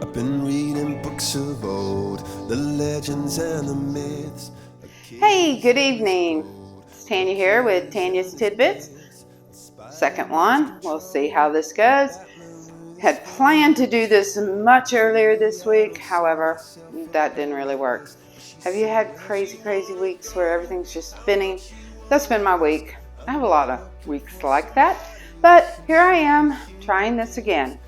I've been reading books of old, the legends and the myths. Hey, good evening. It's Tanya here with Tanya's Tidbits. Second one. We'll see how this goes. Had planned to do this much earlier this week, however, that didn't really work. Have you had crazy weeks where everything's just spinning? That's been my week. I have a lot of weeks like that, but here I am trying this again.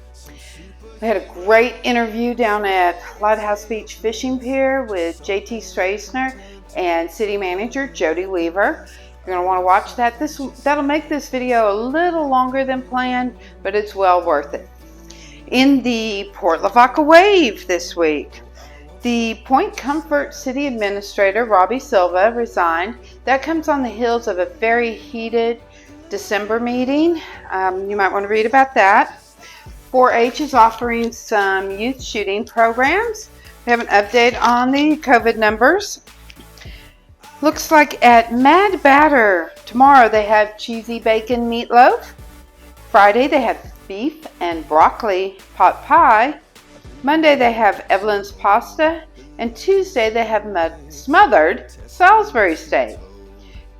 We had a great interview down at Lighthouse Beach Fishing Pier with JT Straisner and City Manager Jody Weaver. You're going to want to watch that. That'll make this video a little longer than planned, but it's well worth it. In the Port Lavaca Wave this week, the Point Comfort City Administrator Robbie Silva resigned. That comes on the heels of a very heated December meeting. You might want to read about that. 4-H is offering some youth shooting programs. We have an update on the COVID numbers. Looks like at Mad Batter tomorrow they have cheesy bacon meatloaf. Friday they have beef and broccoli pot pie. Monday they have Evelyn's pasta. And Tuesday they have smothered Salisbury steak.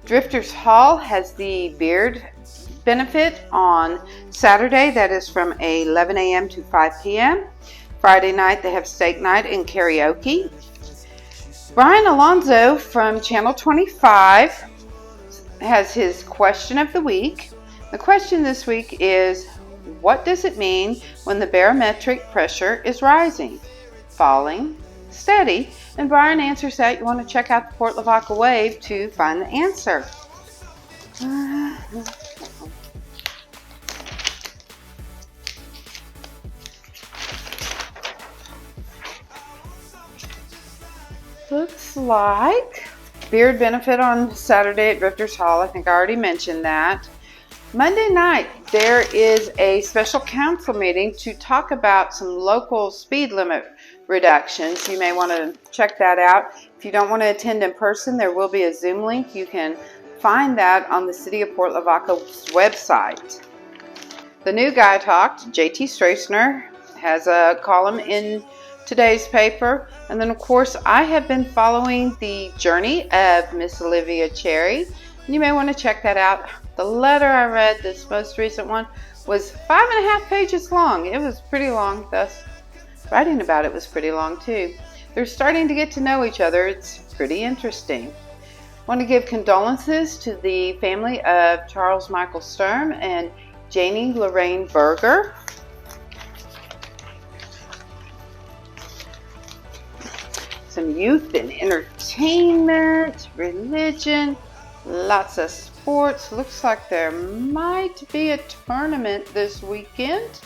Drifters Hall has the beard benefit on Saturday. That is from 11 a.m. to 5 p.m. Friday night they have steak night and karaoke. Brian Alonzo from Channel 25 has his question of the week. The question this week is, what does it mean when the barometric pressure is rising, falling, steady? And Brian answers that. You want to check out the Port Lavaca Wave to find the answer. Looks like beard benefit on Saturday at Drifters Hall. I think I already mentioned that. Monday night, there is a special council meeting to talk about some local speed limit reductions. You may want to check that out. If you don't want to attend in person, there will be a Zoom link. You can find that on the City of Port Lavaca's website. The new guy talked, JT Straisner, has a column in today's paper. And then, of course, I have been following the journey of Miss Olivia Cherry. You may want to check that out. The letter I read, this most recent one, was 5.5 pages long. It was pretty long, thus writing about it was pretty long too. They're starting to get to know each other. It's pretty interesting. I want to give condolences to the family of Charles Michael Sturm and Janie Lorraine Berger. Some youth and entertainment, religion, lots of sports. Looks like there might be a tournament this weekend.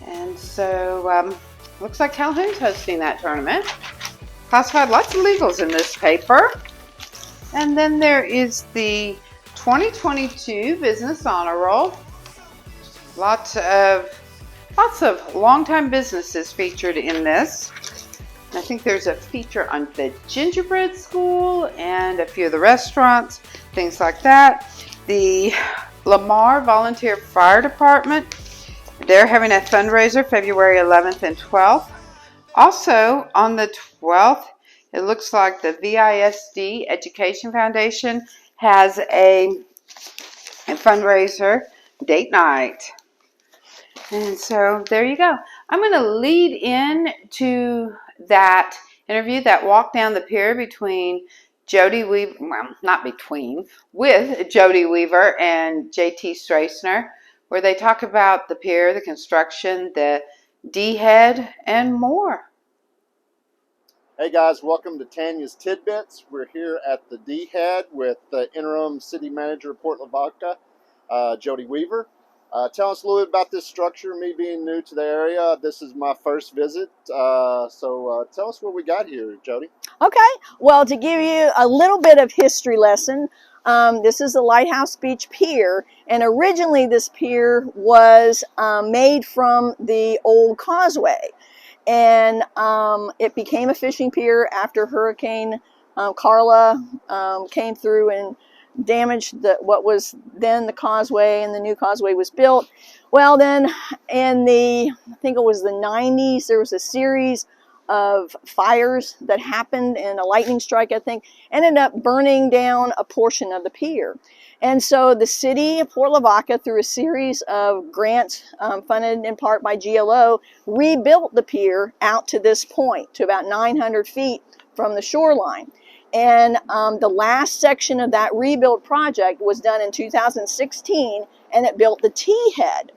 And so, looks like Calhoun's hosting that tournament. Classified, lots of legals in this paper. And then there is the 2022 Business Honor Roll. Lots of longtime businesses featured in this. I think there's a feature on the Gingerbread School and a few of the restaurants, things like that. The Lamar Volunteer Fire Department, they're having a fundraiser February 11th and 12th. Also on the 12th, it looks like the VISD Education Foundation has a fundraiser date night. And so there you go. I'm going to lead in to that interview, that walk down the pier between Jody Weaver, with Jody Weaver and JT Straisner, where they talk about the pier, the construction, the D-head, and more. Hey guys, welcome to Tanya's Tidbits. We're here at the D-head with the interim city manager of Port Lavaca, Jody Weaver. Tell us a little bit about this structure, me being new to the area. This is my first visit, so tell us what we got here, Jody. Okay, well, to give you a little bit of history lesson, this is the Lighthouse Beach Pier, and originally this pier was made from the old causeway, and it became a fishing pier after Hurricane Carla came through and damaged what was then the causeway, and the new causeway was built. Well, then in I think it was the 90s, there was a series of fires that happened, and a lightning strike, I think, ended up burning down a portion of the pier. And so the city of Port Lavaca, through a series of grants funded in part by GLO, rebuilt the pier out to this point, to about 900 feet from the shoreline. And the last section of that rebuild project was done in 2016, and it built the T-head.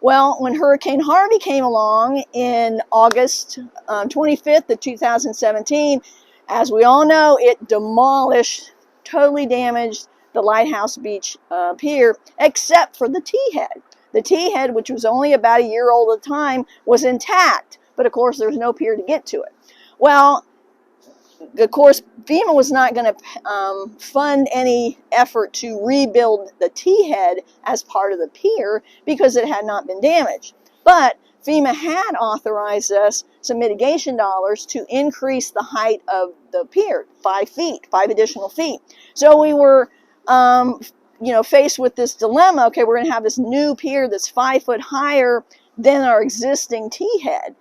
Well, when Hurricane Harvey came along in August 25th of 2017, as we all know, it demolished, totally damaged the Lighthouse Beach pier, except for the T-head. The T-head, which was only about a year old at the time, was intact, but of course there's no pier to get to it. Well, of course, FEMA was not going to fund any effort to rebuild the T-head as part of the pier because it had not been damaged. But FEMA had authorized us some mitigation dollars to increase the height of the pier, 5 feet, 5 additional feet. So we were, faced with this dilemma. Okay, we're going to have this new pier that's 5 foot higher than our existing T-head,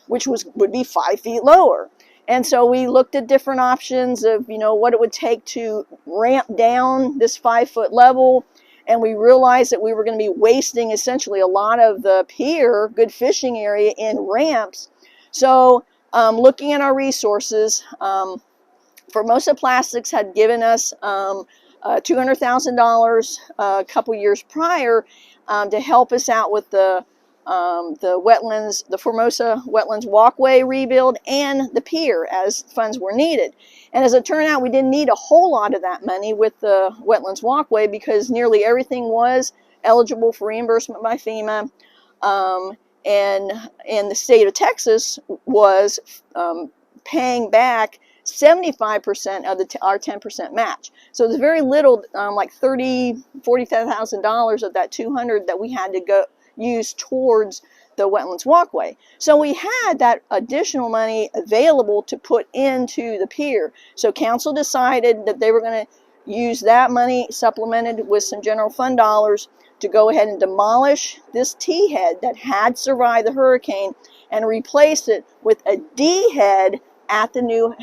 which would be 5 feet lower. And so we looked at different options of, what it would take to ramp down this 5 foot level. And we realized that we were going to be wasting essentially a lot of the pier, good fishing area, in ramps. So looking at our resources, Formosa Plastics had given us $200,000 a couple years prior to help us out with the wetlands, the Formosa Wetlands Walkway rebuild, and the pier as funds were needed. And as it turned out, we didn't need a whole lot of that money with the Wetlands Walkway because nearly everything was eligible for reimbursement by FEMA. And the state of Texas was paying back 75% of our 10% match. So there's very little, like $40,000 of that 200 that we had to use towards the Wetlands Walkway. So we had that additional money available to put into the pier. So council decided that they were going to use that money supplemented with some general fund dollars to go ahead and demolish this T-head that had survived the hurricane and replace it with a D-head at the new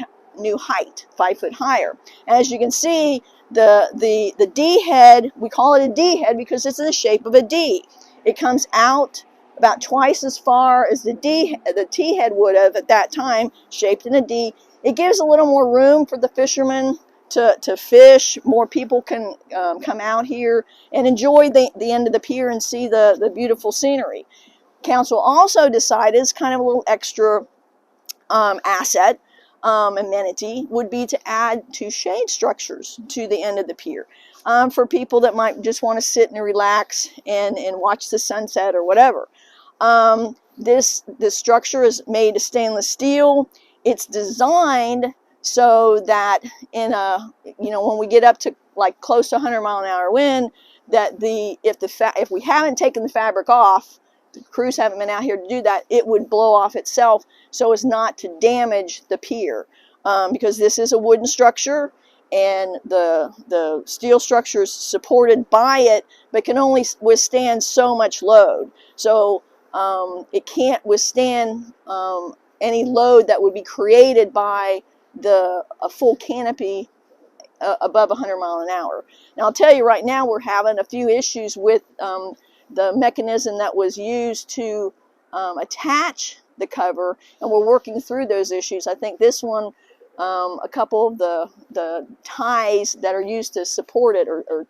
height, 5 foot higher. And as you can see, the D-head, we call it a D-head because it's in the shape of a D. It comes out about twice as far as the T-head would have at that time, shaped in a D. It gives a little more room for the fishermen to fish. More people can come out here and enjoy the end of the pier and see the beautiful scenery. Council also decided, as kind of a little extra asset, amenity, would be to add 2 shade structures to the end of the pier. For people that might just want to sit and relax and watch the sunset or whatever. This structure is made of stainless steel. It's designed so that when we get up to like close to 100-mile-an-hour wind, that if we haven't taken the fabric off, the crews haven't been out here to do that, it would blow off itself so as not to damage the pier. Because this is a wooden structure, and the steel structure is supported by it, but can only withstand so much load. So it can't withstand any load that would be created by a full canopy above 100 miles an hour. Now I'll tell you right now, we're having a few issues with the mechanism that was used to attach the cover, and we're working through those issues. I think this one, a couple of the ties that are used to support it or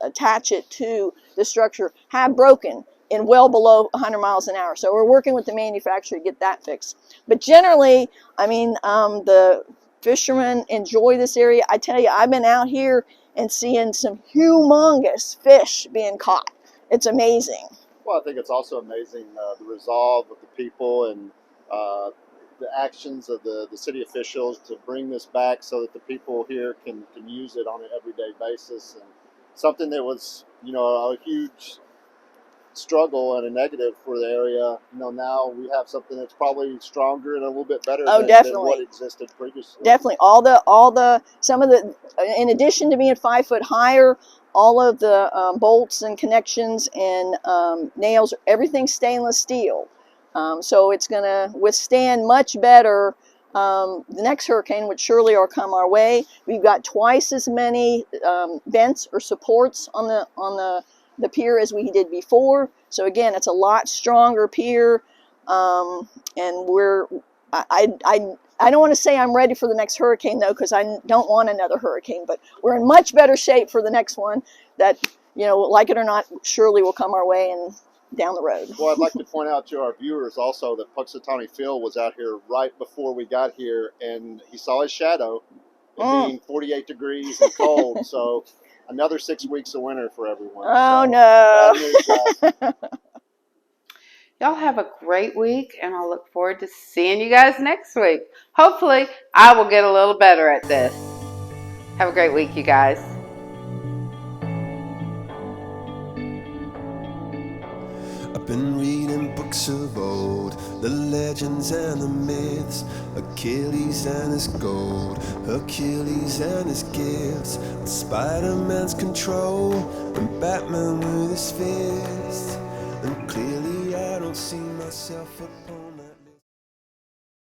attach it to the structure have broken in well below 100 miles an hour. So we're working with the manufacturer to get that fixed. But generally, I mean, the fishermen enjoy this area. I tell you, I've been out here and seeing some humongous fish being caught. It's amazing. Well, I think it's also amazing the resolve of the people and the actions of the city officials to bring this back so that the people here can use it on an everyday basis. And something that was, a huge struggle and a negative for the area, now we have something that's probably stronger and a little bit better Oh, than definitely. what existed previously. Definitely, some of the, in addition to being 5 foot higher, all of the bolts and connections and nails, everything's stainless steel. So it's going to withstand much better the next hurricane, which surely will come our way. We've got twice as many vents or supports on the pier as we did before. So again, it's a lot stronger pier, and I don't want to say I'm ready for the next hurricane, though, because I don't want another hurricane, but we're in much better shape for the next one that, like it or not, surely will come our way and down the road. Well, I'd like to point out to our viewers also that Puxatawny Phil was out here right before we got here, and he saw his shadow, it being 48 degrees and cold, so another 6 weeks of winter for everyone. Oh, so, no. bad news, Y'all have a great week, and I'll look forward to seeing you guys next week. Hopefully, I will get a little better at this. Have a great week, you guys. I've been reading books of old, the legends and the myths, Achilles and his gold, Hercules and his gifts, and Spider-Man's control, and Batman with his fist. And clearly I don't see myself upon